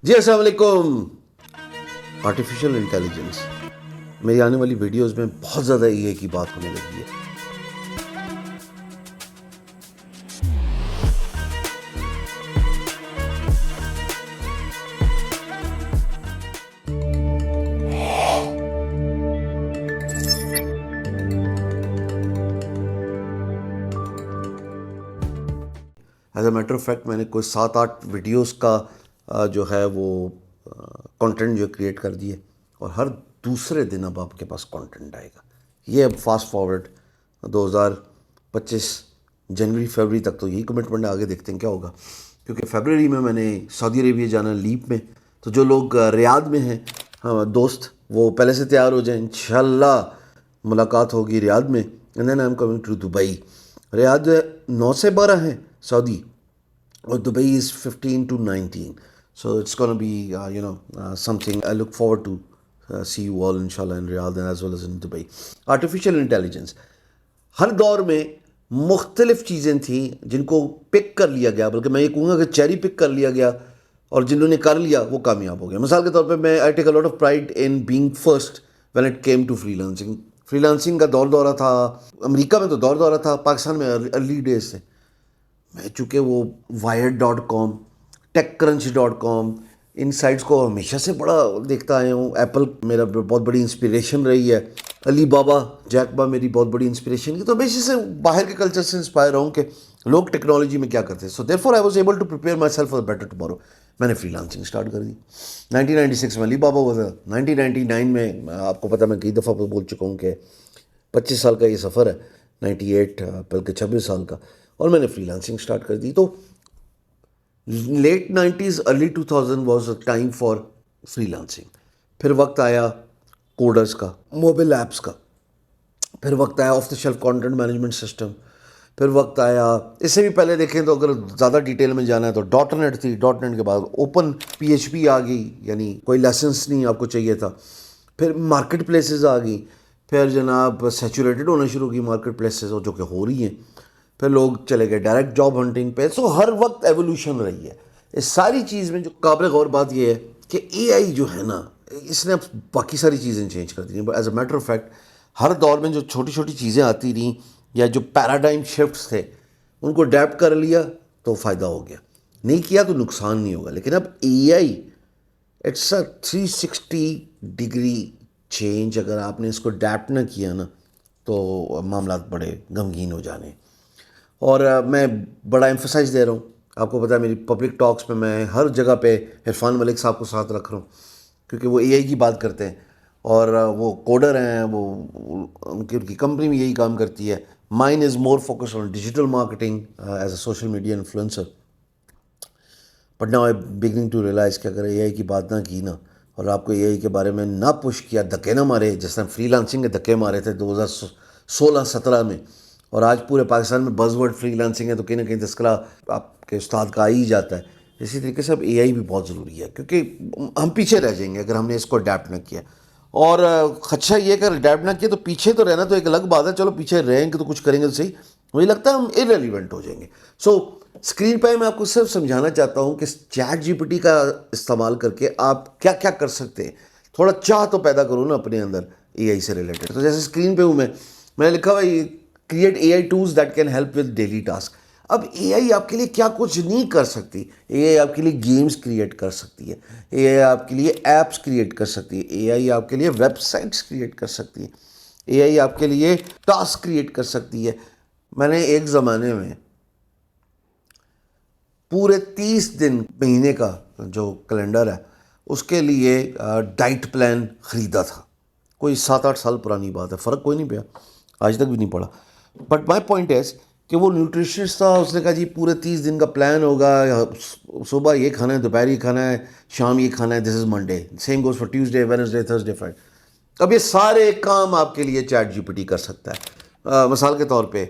جی السلام علیکم. Artificial intelligence میری آنے والی ویڈیوز میں بہت زیادہ اے آئی کی بات ہونے لگی ہے. As a matter of fact میں نے کوئی 7-8 ویڈیوز کا جو ہے وہ کانٹینٹ جو کریٹ کر دیے اور ہر دوسرے دن اب آپ کے پاس کانٹینٹ آئے گا. یہ اب فاسٹ فارورڈ 2025 جنوری فیبری تک تو یہی کمٹمنٹ ہے. آگے دیکھتے ہیں کیا ہوگا, کیونکہ فیبرری میں نے سعودی عربیہ جانا ہے لیپ میں. تو جو لوگ ریاض میں ہیں دوست, وہ پہلے سے تیار ہو جائیں. انشاءاللہ ملاقات ہوگی ریاض میں. And then I am coming to Dubai. Riyadh جو ہے 9 سے 12 ہیں سعودی, اور Dubai is 15 to 19. So it's going to be something I look forward to see you all inshallah in Riyadh and as well as in Dubai. Artificial intelligence ہر دور میں مختلف چیزیں تھیں جن کو پک کر لیا گیا, بلکہ میں یہ کہوں گا کہ چیری پک کر لیا گیا, اور جنہوں نے کر لیا وہ کامیاب ہو گیا. مثال کے طور پہ میں I take a lot of pride in being first when it came to freelancing. Freelancing کا دورہ تھا امریکہ میں, تو دورہ تھا پاکستان میں ارلی ڈیز سے. میں چونکہ وہ وائر.com, ٹیک کرنچ.com, ان سائٹس کو ہمیشہ سے بڑا دیکھتا آیا ہوں. ایپل میرا بہت بڑی انسپریشن رہی ہے. علی بابا, جیک با میری بہت بڑی انسپریشن کی. تو ہمیشہ سے باہر کے کلچر سے انسپائر ہوں کہ لوگ ٹیکنالوجی میں کیا کرتے ہیں. So therefore I was able to prepare myself for better tomorrow. میں نے فری لانسنگ اسٹارٹ کر دی. 1996 میں علی بابا ہوا تھا. 1999 میں آپ کو پتہ, میں کئی دفعہ بول چکا ہوں کہ 25 سال کا یہ سفر ہے, 98 بلکہ 26 سال کا, اور میں نے فری لانسنگ اسٹارٹ کر دی. تو late 90s early 2000 was a time for freelancing. پھر وقت آیا کوڈرز کا, موبائل ایپس کا. پھر وقت آیا of the shelf content management system. پھر وقت آیا, اس سے بھی پہلے دیکھیں تو اگر زیادہ ڈیٹیل میں جانا ہے تو ڈاٹ نیٹ تھی. ڈاٹ نیٹ کے بعد اوپن پی ایچ پی آ گئی, یعنی کوئی لائسنس نہیں آپ کو چاہیے تھا. پھر مارکیٹ پلیسز آ گئی. پھر جناب سیچوریٹڈ ہونا شروع کی مارکیٹ پلیسز, جو کہ ہو رہی ہیں. پھر لوگ چلے گئے ڈائریکٹ جاب ہنٹنگ پہ. سو ہر وقت ایولیوشن رہی ہے. اس ساری چیز میں جو قابل غور بات یہ ہے کہ اے آئی جو ہے نا, اس نے اب باقی ساری چیزیں چینج کر دی ہیں. As a matter of fact ہر دور میں جو چھوٹی چھوٹی چیزیں آتی رہیں یا جو پیراڈائم شفٹس تھے, ان کو اڈیپٹ کر لیا تو فائدہ ہو گیا, نہیں کیا تو نقصان نہیں ہوگا. لیکن اب AI it's a 360 degree change. اگر آپ نے اس کو اڈیپٹ نہ کیا نا تو معاملات بڑے غمگین ہو جانے. اور میں بڑا ایمفسائز دے رہا ہوں. آپ کو پتہ ہے میری پبلک ٹاکس میں ہر جگہ پہ عرفان ملک صاحب کو ساتھ رکھ رہا ہوں, کیونکہ وہ اے آئی کی بات کرتے ہیں اور وہ کوڈر ہیں. وہ ان کی کمپنی بھی یہی کام کرتی ہے. Mine is more focus on digital marketing as a social media influencer. But now I beginning to realize کہ اگر اے آئی کی بات نہ کی نا, اور آپ کو اے آئی کے بارے میں نہ پش کیا, دھکے نہ مارے, جس طرح فری لانسنگ کے دھکے مارے تھے 2016-17 میں, اور آج پورے پاکستان میں بز ورڈ فری لانسنگ ہے تو کہیں نہ کہیں تذکرہ آپ کے استاد کا آ ہی جاتا ہے. اسی طریقے سے اب اے آئی بھی بہت ضروری ہے, کیونکہ ہم پیچھے رہ جائیں گے اگر ہم نے اس کو اڈیپٹ نہ کیا. اور خدشہ یہ کہ اڈیپٹ نہ کیا تو پیچھے تو رہنا تو ایک الگ بات ہے, چلو پیچھے رہیں گے تو کچھ کریں گے تو صحیح, مجھے لگتا ہے ہم ارریلیونٹ ہو جائیں گے. سو اسکرین پہ میں آپ کو صرف سمجھانا چاہتا ہوں کہ چیٹ جی پی ٹی کا استعمال کر کے آپ کیا کیا کر سکتے ہیں. تھوڑا چاہ تو پیدا کرو نا اپنے اندر اے آئی سے ریلیٹڈ. تو جیسے اسکرین پہ ہوں میں نے لکھا ہوا create a I tools that can help with daily task. اب اے آئی آپ کے لیے کیا کچھ نہیں کر سکتی. اے آئی آپ کے لیے گیمز کریٹ کر سکتی ہے, اے آئی آپ کے لیے ایپس کریٹ کر سکتی ہے, اے آئی آپ کے لیے ویب سائٹس کریٹ کر سکتی ہے, اے آئی آپ کے لیے ٹاسک کریٹ کر سکتی ہے. میں نے ایک زمانے میں پورے 30 دن مہینے کا جو کیلنڈر ہے اس کے لیے ڈائٹ پلان خریدا تھا. کوئی 7-8 سال پرانی بات ہے, فرق کوئی نہیں پیا, آج تک بھی نہیں پڑا. بٹ مائی پوائنٹ از کہ وہ نیوٹریشنسٹ تھا, اس نے کہا جی پورے 30 دن کا پلان ہوگا, صبح یہ کھانا ہے, دوپہر یہ کھانا ہے, شام یہ کھانا ہے, this is Monday, same goes for Tuesday, Wednesday, Thursday, Friday. اب یہ سارے کام آپ کے لیے چیٹ جی پی ٹی کر سکتا ہے. مثال کے طور پہ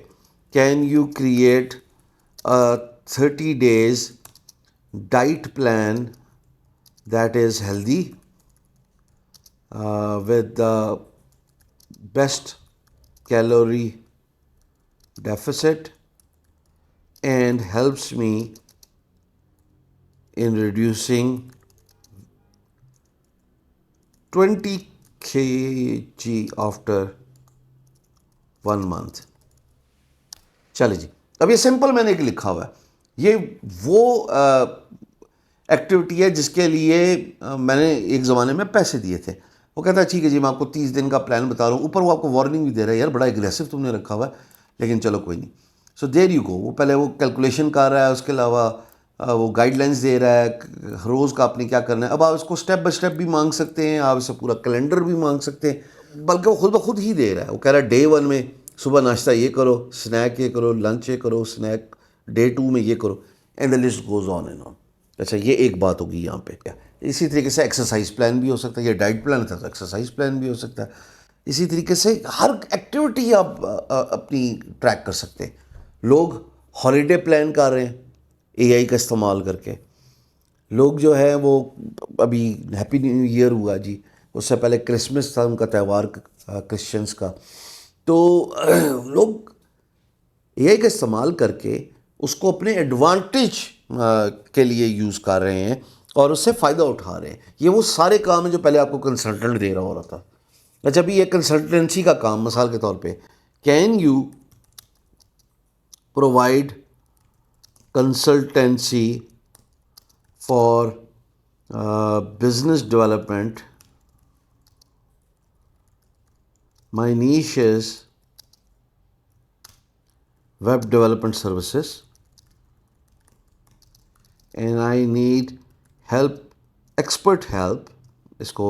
can you create 30 days diet plan that is healthy with the best calorie deficit and helps me in reducing 20 kg after 1 month. چلے جی, اب یہ سمپل میں نے ایک لکھا ہوا ہے, یہ وہ ایکٹیویٹی ہے جس کے لیے میں نے ایک زمانے میں پیسے دیے تھے. وہ کہتا ہے ٹھیک ہے جی میں آپ کو 30 دن کا پلان بتا رہا ہوں, اوپر وہ آپ کو وارننگ بھی دے رہا ہے یار بڑا اگریسو تم نے رکھا ہوا ہے, لیکن چلو کوئی نہیں. سو دیر یو گو, وہ پہلے وہ کیلکولیشن کر رہا ہے, اس کے علاوہ وہ گائیڈ لائنس دے رہا ہے روز کا آپ نے کیا کرنا ہے. اب آپ اس کو اسٹیپ بائی اسٹیپ بھی مانگ سکتے ہیں, آپ اسے پورا کیلنڈر بھی مانگ سکتے ہیں, بلکہ وہ خود بخود ہی دے رہا ہے. وہ کہہ رہا ہے ڈے 1 میں صبح ناشتہ یہ کرو, اسنیک یہ کرو, لنچ یہ کرو, اسنیک ڈے 2 میں یہ کرو, and the list goes on and آن. اچھا یہ ایک بات ہوگی یہاں پہ. اسی طریقے سے ایکسرسائز پلان بھی ہو سکتا ہے, یہ ڈائٹ پلان تھا تو ایکسرسائز پلان بھی ہو سکتا ہے. اسی طریقے سے ہر ایکٹیویٹی آپ اپنی ٹریک کر سکتے ہیں. لوگ ہالیڈے پلان کر رہے ہیں اے آئی کا استعمال کر کے. لوگ جو ہے وہ ابھی ہیپی نیو ایئر ہوا جی, اس سے پہلے کرسمس تھا ان کا تہوار کرسچنس کا, تو لوگ اے آئی کا استعمال کر کے اس کو اپنے ایڈوانٹیج کے لیے یوز کر رہے ہیں اور اس سے فائدہ اٹھا رہے ہیں. یہ وہ سارے کام ہیں جو پہلے آپ کو کنسلٹنٹ دے رہا ہو رہا تھا. اچھا ابھی یہ کنسلٹنسی کا کام مثال کے طور پہ, can you provide consultancy for business development, my niche is web development services and I need help, expert help, اس کو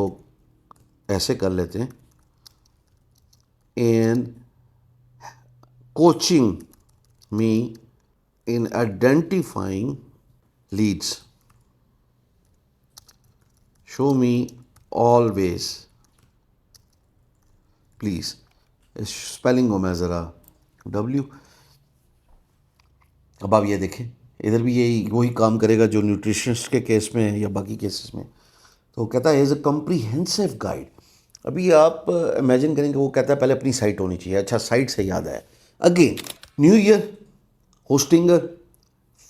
ایسے کر لیتے ہیں, and coaching me in identifying leads. Show me always please. اس اسپیلنگ کو میں ذرا ڈبلیو. اب آپ یہ دیکھیں ادھر بھی یہی وہی کام کرے گا جو نیوٹریشنسٹ کے کیس میں ہے یا باقی کیسز میں. تو وہ کہتا ہے ایز اے کمپریہنسو گائیڈ. ابھی آپ امیجن کریں کہ وہ کہتا ہے پہلے اپنی سائٹ ہونی چاہیے. اچھا سائٹ سے یاد آیا, again new year Hostinger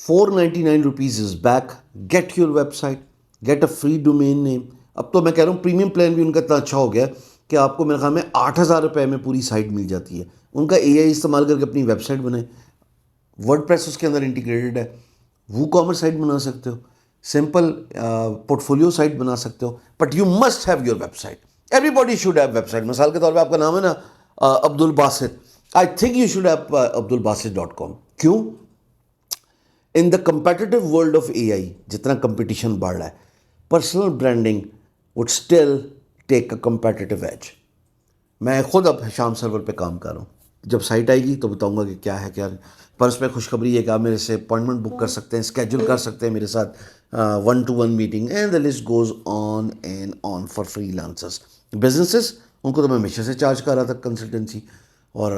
499 rupees is back. Get your website, get a free domain name. اب تو میں کہہ رہا ہوں پریمیم پلان بھی ان کا اتنا اچھا ہو گیا کہ آپ کو میرے خیال میں 8,000 روپے میں پوری سائٹ مل جاتی ہے. ان کا اے آئی استعمال کر کے اپنی ویب سائٹ بنائیں, ورڈ پریس اس کے اندر انٹیگریٹڈ ہے, وو کامرس سائٹ بنا سکتے ہو, سمپل پورٹ فولیو سائٹ بنا سکتے ہو, but you must have your website. Everybody should have website. مثال کے طور پہ آپ کا نام ہے نا Abdul Basit, I think you should have عبدالباسط.com. کیوں؟ In the competitive world of AI جتنا کمپٹیشن بڑھ رہا ہے, personal branding would still take a competitive edge. میں خود اب شام سرور پہ کام کر رہا ہوں, جب سائٹ آئے گی تو بتاؤں گا کہ کیا ہے کیا. پر اس میں خوشخبری ہے کہ آپ میرے سے اپوائنٹمنٹ بک کر سکتے ہیں, اسکیجول کر سکتے ہیں میرے ساتھ 1-to-1 meeting, and the list goes on and on for freelancers. Businesses ان کو تو میں ہمیشہ سے چارج کر رہا تھا کنسلٹنسی, اور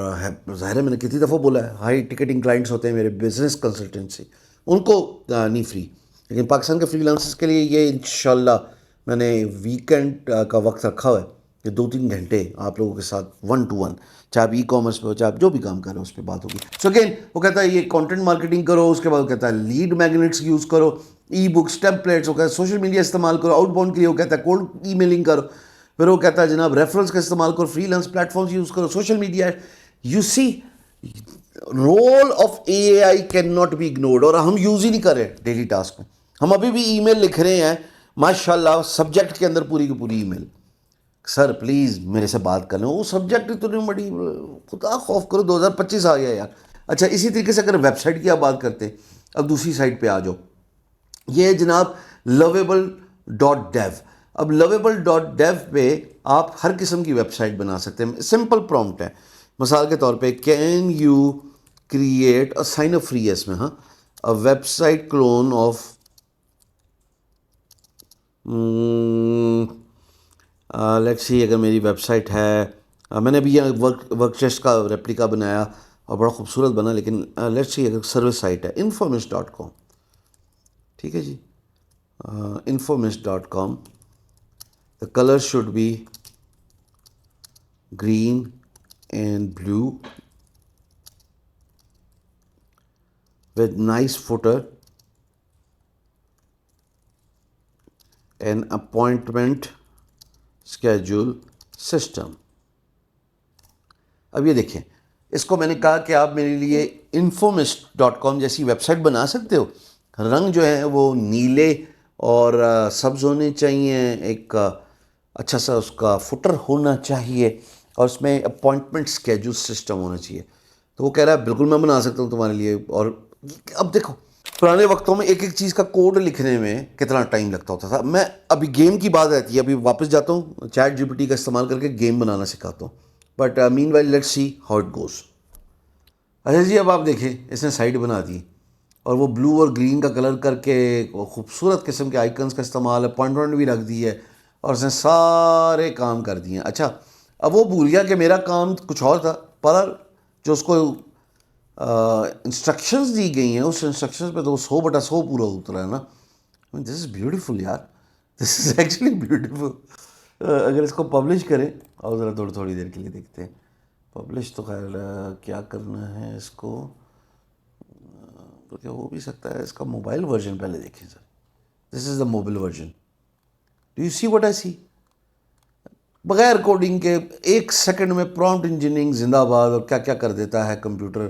ظاہر ہے میں نے کتنی دفعہ بولا ہے ہائی ٹکٹنگ کلائنٹس ہوتے ہیں میرے بزنس کنسلٹنسی, ان کو نہیں فری. لیکن پاکستان کے فری لانسرس کے لیے یہ انشاءاللہ میں نے ویکینڈ کا وقت رکھا ہوا ہے کہ 2-3 گھنٹے آپ لوگوں کے ساتھ 1-to-1, چاہے آپ ای کامرس پہ ہو چاہے آپ جو بھی کام کر رہے ہو اس پہ بات ہوگی. سو اگین وہ کہتا ہے یہ کانٹینٹ مارکیٹنگ کرو, اس کے بعد وہ کہتا ہے لیڈ میگنیٹس یوز کرو, ای بکس, ٹیمپلیٹس, وہ کہتا ہے سوشل میڈیا استعمال کرو, آؤٹ باؤنڈ کے لیے وہ کہتا ہے کولڈ ای میلنگ کرو. پھر وہ کہتا ہے جناب ریفرنس کا استعمال کرو, freelance platforms use کرو, social media. You see role of a I can not be ignored, اور ہم یوز ہی نہیں کر رہے ڈیلی ٹاسک میں. ہم ابھی بھی ای میل لکھ رہے ہیں ماشاء اللہ سبجیکٹ کے اندر پوری کی پوری ای میل, سر پلیز میرے سے بات کر لیں, وہ سبجیکٹ تو نہیں, بڑی خدا خوف کرو 2025 آ گیا یار. اچھا اسی طریقے سے اگر ویب سائٹ کی آپ بات کرتے ہیں, اب دوسری سائٹ پہ آ جاؤ, یہ جناب lovable.dev. اب lovable.dev پہ آپ ہر قسم کی ویب سائٹ بنا سکتے ہیں. سمپل پرومپٹ ہے. مثال کے طور پہ can you create sign up free ہے اس میں, ہاں, website clone of let's see. اگر میری ویب سائٹ ہے, میں نے ابھی یہ ورک چیسٹ کا ریپلیکا بنایا اور بڑا خوبصورت بنا, لیکن لیٹس سی اگر سروس سائٹ ہے infomist.com, ٹھیک ہے جی, infomist.com. the color should be green and blue with nice footer and appointment schedule system. اب یہ دیکھیں, اس کو میں نے کہا کہ آپ میرے لیے infomist.com جیسی ویب سائٹ بنا سکتے ہو. رنگ جو ہے وہ نیلے اور سبز ہونے چاہیے, ایک اچھا سا اس کا فوٹر ہونا چاہیے, اور اس میں اپوائنٹمنٹ اسکیجول سسٹم ہونا چاہیے. تو وہ کہہ رہا ہے بالکل میں بنا سکتا ہوں تمہارے لیے. اور اب دیکھو, پرانے وقتوں میں ایک ایک چیز کا کوڈ لکھنے میں کتنا ٹائم لگتا ہوتا تھا. میں ابھی گیم کی بات آتی ہے, ابھی واپس جاتا ہوں, چیٹ جی پی ٹی کا استعمال کر کے گیم بنانا سکھاتا ہوں. But meanwhile let's see how it goes. اچھا جی, اب آپ دیکھیں اس نے سائٹ بنا دی, اور وہ بلو اور گرین کا کلر کر کے خوبصورت قسم کے آئیکنس کا استعمال ہے, اپوائنٹمنٹ بھی رکھ دی ہے, اور اس نے سارے کام کر دیے ہیں. اچھا, اب وہ بھول گیا کہ میرا کام کچھ اور تھا, پر جو اس کو انسٹرکشنز دی گئی ہیں اس انسٹرکشنز پہ تو 100/100 پورا اترا ہے نا. دس از بیوٹیفل یار, دس از ایکچولی بیوٹیفل. اگر اس کو پبلش کریں, اور ذرا تھوڑی دیر کے لیے دیکھتے ہیں. پبلش تو خیر کیا کرنا ہے اس کو, تو کیا ہو بھی سکتا ہے اس کا موبائل ورژن پہلے دیکھیں sir. This is the mobile version. Do you see what I see. بغیر کوڈنگ کے 1 سیکنڈ میں پرومپٹ انجینئرنگ زندہ باد, اور کیا کیا کر دیتا ہے کمپیوٹر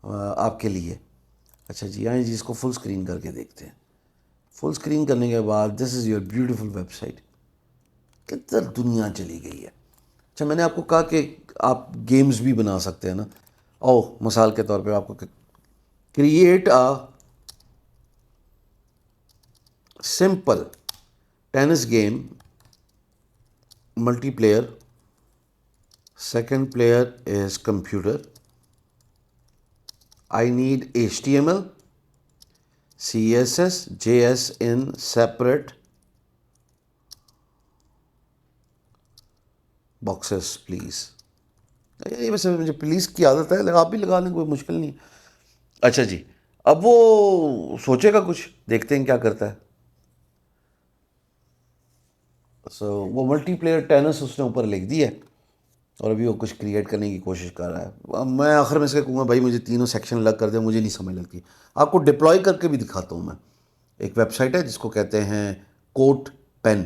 آپ کے لیے. اچھا جی, آئیں جی اس کو فل اسکرین کر کے دیکھتے ہیں. فل اسکرین کرنے کے بعد this is your beautiful website. کدھر دنیا چلی گئی ہے. اچھا, میں نے آپ کو کہا کہ آپ گیمز بھی بنا سکتے ہیں نا. او مثال کے طور پہ آپ کو create a simple tennis game, multiplayer, second player is computer. I need HTML, CSS, JS in separate boxes please. یہ ویسے مجھے پلیز کی عادت ہے, آپ بھی لگا لیں, کوئی مشکل نہیں. اچھا جی, اب وہ سوچے گا کچھ, دیکھتے ہیں کیا کرتا ہے. وہ ملٹی پلیئر ٹینس اس نے اوپر لکھ دی ہے, اور ابھی وہ کچھ کریٹ کرنے کی کوشش کر رہا ہے. میں آخر میں سے کہوں گا بھائی مجھے تینوں سیکشن الگ کر دیں, مجھے نہیں سمجھ لگتی. آپ کو ڈپلوائے کر کے بھی دکھاتا ہوں میں. ایک ویب سائٹ ہے جس کو کہتے ہیں کوٹ پین.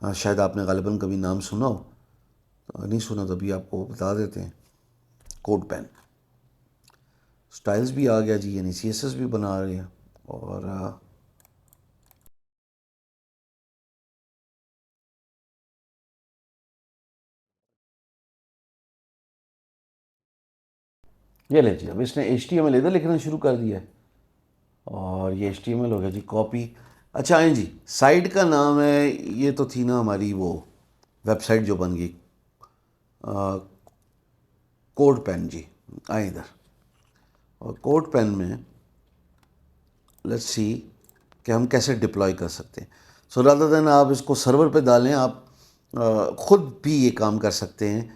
شاید آپ نے غالباً کبھی نام سنا ہو, نہیں سنا تو ابھی آپ کو بتا دیتے ہیں. کوٹ پین سٹائلز بھی آ گیا جی, یعنی سی ایس ایس بھی بنا رہے ہیں. اور یہ لے جی, اب اس نے ایچ ٹی ایم ایل ادھر لکھنا شروع کر دیا ہے, اور یہ ایچ ٹی ایم ایل ہو گیا جی کاپی. اچھا آئیں جی, سائٹ کا نام ہے, یہ تو تھی نا ہماری وہ ویب سائٹ جو بن گئی کوڈ پین جی. آئیں ادھر, اور کوڈ پین میں لیٹس سی کہ ہم کیسے ڈپلوائے کر سکتے ہیں. سو رادر دین آپ اس کو سرور پہ ڈالیں, آپ خود بھی یہ کام کر سکتے ہیں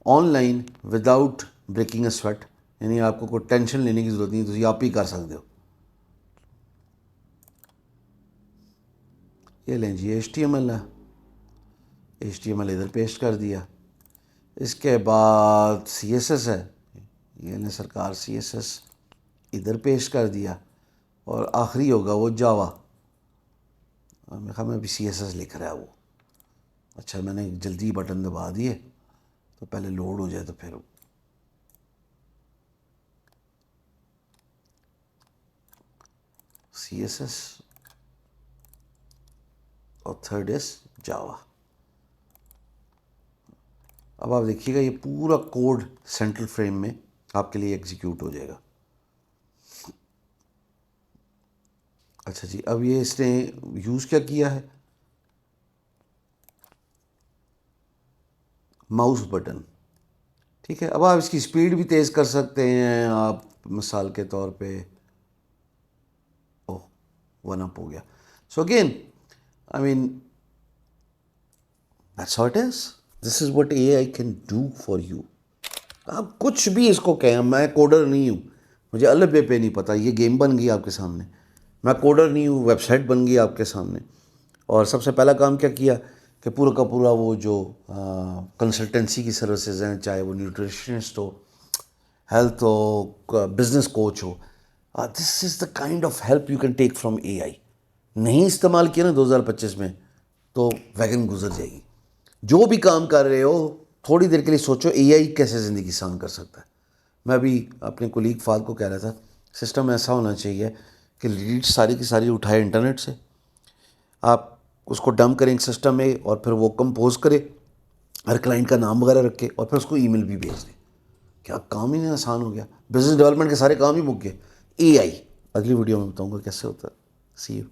online without breaking a sweat. یعنی آپ کو کوئی ٹینشن لینے کی ضرورت نہیں, تو آپ ہی کر سکتے ہو. یہ لیں جی ایچ ٹی ایم ایل ہے, ایچ ٹی ایم ایل ادھر پیسٹ کر دیا. اس کے بعد سی ایس ایس ہے, یہ لیں سرکار سی ایس ایس ادھر پیسٹ کر دیا. اور آخری ہوگا وہ جاوا, میرے خیال میں ابھی سی ایس ایس لکھ رہا ہے وہ. اچھا, میں نے جلدی بٹن دبا دیے تو پہلے لوڈ ہو جائے, تو پھر سی ایس ایس اور تھرڈ از جاوا. اب آپ دیکھیے گا یہ پورا کوڈ سینٹرل فریم میں آپ کے لیے ایگزیکیوٹ ہو جائے گا. اچھا جی, اب یہ اس نے یوز کیا کیا ہے, ماؤس بٹن. ٹھیک ہے, اب آپ اس کی اسپیڈ بھی تیز کر سکتے ہیں. آپ مثال کے طور پہ اوہ 1 اپ ہو گیا. So again I mean that's how it is. This is what A I can do for you. آپ کچھ بھی اس کو کہیں, میں کوڈر نہیں ہوں, مجھے الف بے پہ نہیں پتہ. یہ گیم بن گئی آپ کے سامنے, میں کوڈر نہیں ہوں, ویب سائٹ بن گئی آپ کے سامنے. اور سب سے پہلا کام کیا کیا کہ پورا کا پورا وہ جو کنسلٹنسی کی سروسز ہیں, چاہے وہ نیوٹریشنسٹ ہو, ہیلتھ ہو, بزنس کوچ ہو, this is the kind of help you can take from AI. نہیں استعمال کیا نا 2025 میں, تو ویگن گزر جائے گی. جو بھی کام کر رہے ہو تھوڑی دیر کے لیے سوچو اے آئی کیسے زندگی آسان کر سکتا ہے. میں ابھی اپنے کولیگ فاد کو کہہ رہا تھا سسٹم ایسا ہونا چاہیے کہ لیڈ ساری کی ساری اٹھائے انٹرنیٹ سے, آپ اس کو ڈمپ کریں ایک سسٹم میں اور پھر وہ کمپوز کرے, ہر کلائنٹ کا نام وغیرہ رکھے اور پھر اس کو ای میل بھی بھیج دیں. کیا کام ہی نہیں آسان ہو گیا, بزنس ڈیولپمنٹ کے سارے کام ہی مک گئے. اے آئی اگلی ویڈیو میں بتاؤں گا کیسے ہوتا ہے. سی یو.